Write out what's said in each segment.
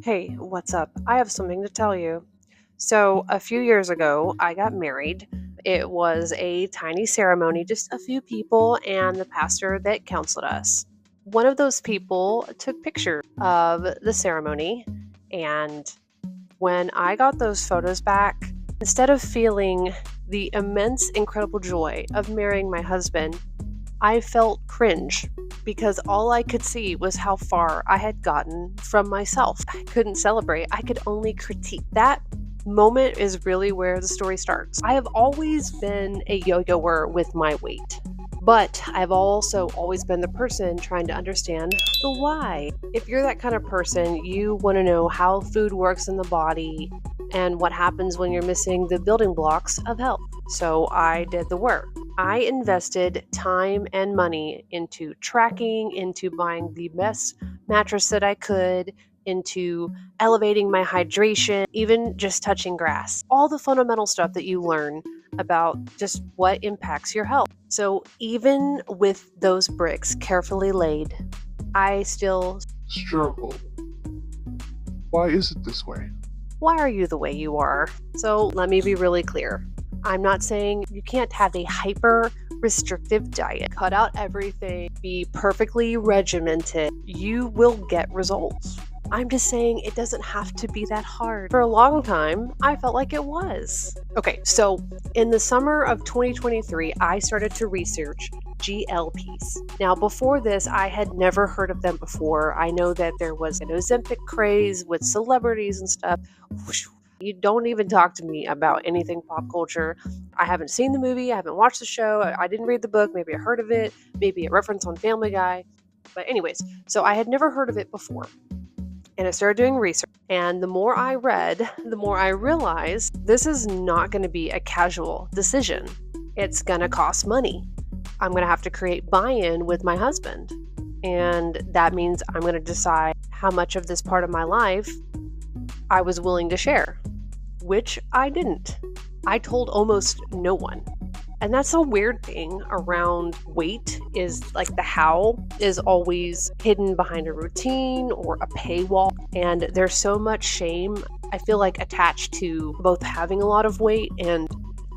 Hey, what's up? I have something to tell you. So, a few years ago, I got married. It was a tiny ceremony, just a few people and the pastor that counseled us. One of those people took pictures of the ceremony, and when I got those photos back, instead of feeling the immense, incredible joy of marrying my husband, I felt cringe because all I could see was how far I had gotten from myself. I couldn't celebrate, I could only critique. That moment is really where the story starts. I have always been a yo yoer with my weight, but I've also always been the person trying to understand the why. If you're that kind of person, you want to know how food works in the body and what happens when you're missing the building blocks of health. So I did the work. I invested time and money into tracking, into buying the best mattress that I could, into elevating my hydration, even just touching grass. All the fundamental stuff that you learn about just what impacts your health. So, even with those bricks carefully laid, I still Struggle. Why is it this way? Why are you the way you are? So let me be really clear. I'm not saying you can't have a hyper restrictive diet, cut out everything, be perfectly regimented. You will get results. I'm just saying it doesn't have to be that hard. For a long time, I felt like it was. Okay, so in the summer of 2023, I started to research GLPs. Now, before this, I had never heard of them before. I know that there was an Ozempic craze with celebrities and stuff. You don't even talk to me about anything pop culture. I haven't seen the movie, I haven't watched the show, I didn't read the book, maybe I heard of it, maybe a reference on Family Guy. But, anyways, so I had never heard of it before. And I started doing research. And the more I read, the more I realized this is not going to be a casual decision. It's going to cost money. I'm going to have to create buy in with my husband. And that means I'm going to decide how much of this part of my life I was willing to share, which I didn't. I told almost no one. And that's a weird thing around weight is like the how is always hidden behind a routine or a paywall. And there's so much shame, I feel like, attached to both having a lot of weight and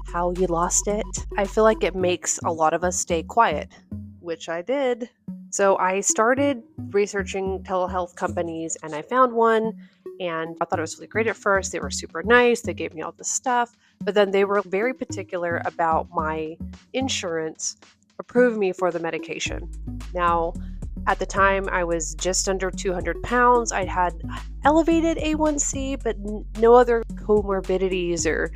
how you lost it. I feel like it makes a lot of us stay quiet, which I did. So I started researching telehealth companies and I found one, and I thought it was really great at first. They were super nice. They gave me all this stuff, but then they were very particular about my insurance approving me for the medication. Now, at the time, I was just under 200 pounds. I had elevated A1C, but no other comorbidities or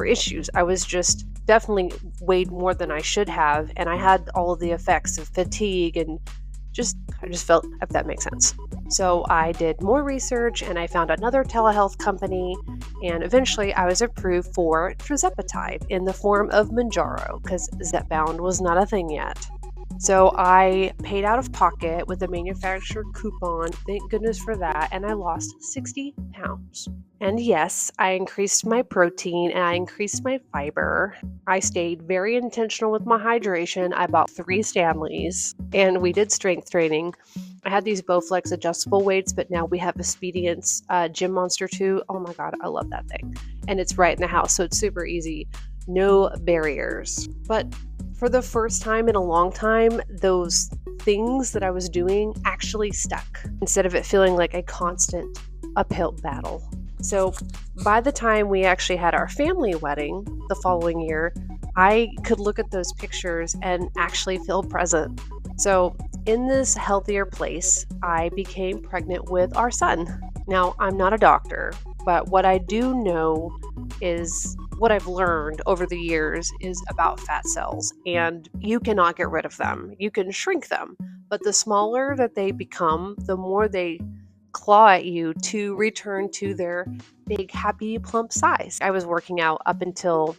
issues. I was just definitely weighed more than I should have, and I had all of the effects of fatigue and I just felt, if that makes sense. So I did more research and I found another telehealth company, and eventually I was approved for tirzepatide in the form of Mounjaro because Zepbound was not a thing yet. So I paid out of pocket with a manufacturer coupon, thank goodness for that, and I lost 60 pounds. And yes, I increased my protein and I increased my fiber. I stayed very intentional with my hydration. I bought 3 Stanleys and we did strength training. I had these Bowflex adjustable weights, but now we have Expedience Gym Monster 2. Oh my God, I love that thing. And it's right in the house, so it's super easy. No barriers. But for the first time in a long time, those things that I was doing actually stuck instead of it feeling like a constant uphill battle. So by the time we actually had our family wedding the following year, I could look at those pictures and actually feel present. So in this healthier place, I became pregnant with our son. Now, I'm not a doctor, but what I do know is what I've learned over the years is about fat cells, and you cannot get rid of them. You can shrink them, but the smaller that they become, the more they claw at you to return to their big, happy, plump size. I was working out up until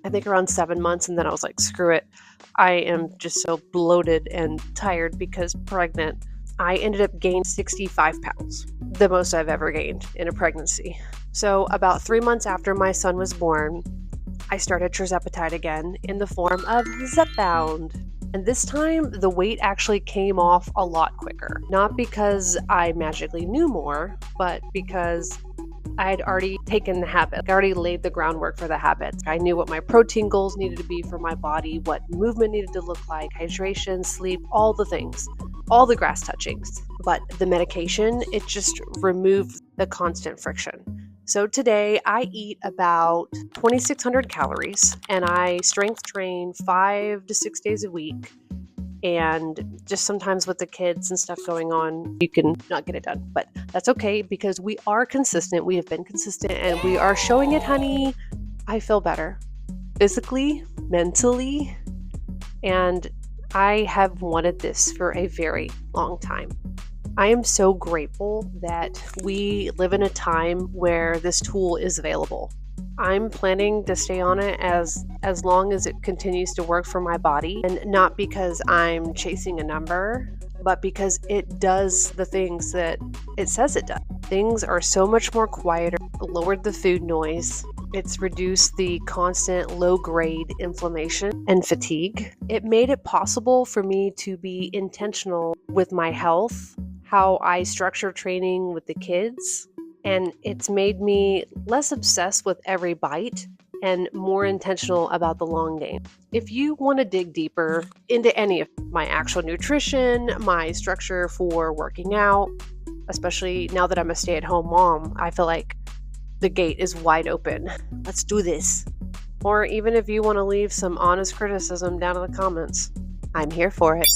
I think around 7 months, and then I was like, screw it. I am just so bloated and tired because pregnant. I ended up gaining 65 pounds, the most I've ever gained in a pregnancy. So about 3 months after my son was born, I started tirzepatide again in the form of Zepbound. And this time, the weight actually came off a lot quicker. Not because I magically knew more, but because I had already taken the habit. I already laid the groundwork for the habits. I knew what my protein goals needed to be for my body, what movement needed to look like, hydration, sleep, all the things, all the grass touchings. But the medication, it just removed the constant friction. So today I eat about 2,600 calories and I strength train 5 to 6 days a week. And just sometimes with the kids and stuff going on, you can not get it done. But that's okay because we are consistent. We have been consistent and we are showing it, honey. I feel better physically, mentally, and I have wanted this for a very long time. I am so grateful that we live in a time where this tool is available. I'm planning to stay on it as long as it continues to work for my body, and not because I'm chasing a number, but because it does the things that it says it does. Things are so much more quieter, lowered the food noise. It's reduced the constant low-grade inflammation and fatigue. It made it possible for me to be intentional with my health, how I structure training with the kids, and it's made me less obsessed with every bite and more intentional about the long game. If you want to dig deeper into any of my actual nutrition, my structure for working out, especially now that I'm a stay-at-home mom, I feel like the gate is wide open. Let's do this. Or even if you want to leave some honest criticism down in the comments, I'm here for it.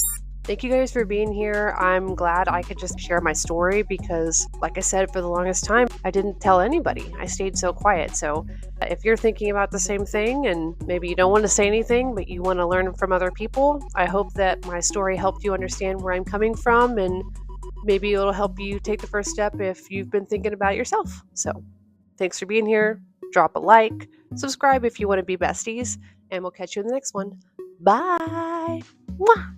Thank you guys for being here. I'm glad I could just share my story because, like I said, for the longest time, I didn't tell anybody. I stayed so quiet. So if you're thinking about the same thing and maybe you don't want to say anything, but you want to learn from other people, I hope that my story helped you understand where I'm coming from, and maybe it'll help you take the first step if you've been thinking about it yourself. So thanks for being here. Drop a like, subscribe if you want to be besties, and we'll catch you in the next one. Bye. Mwah.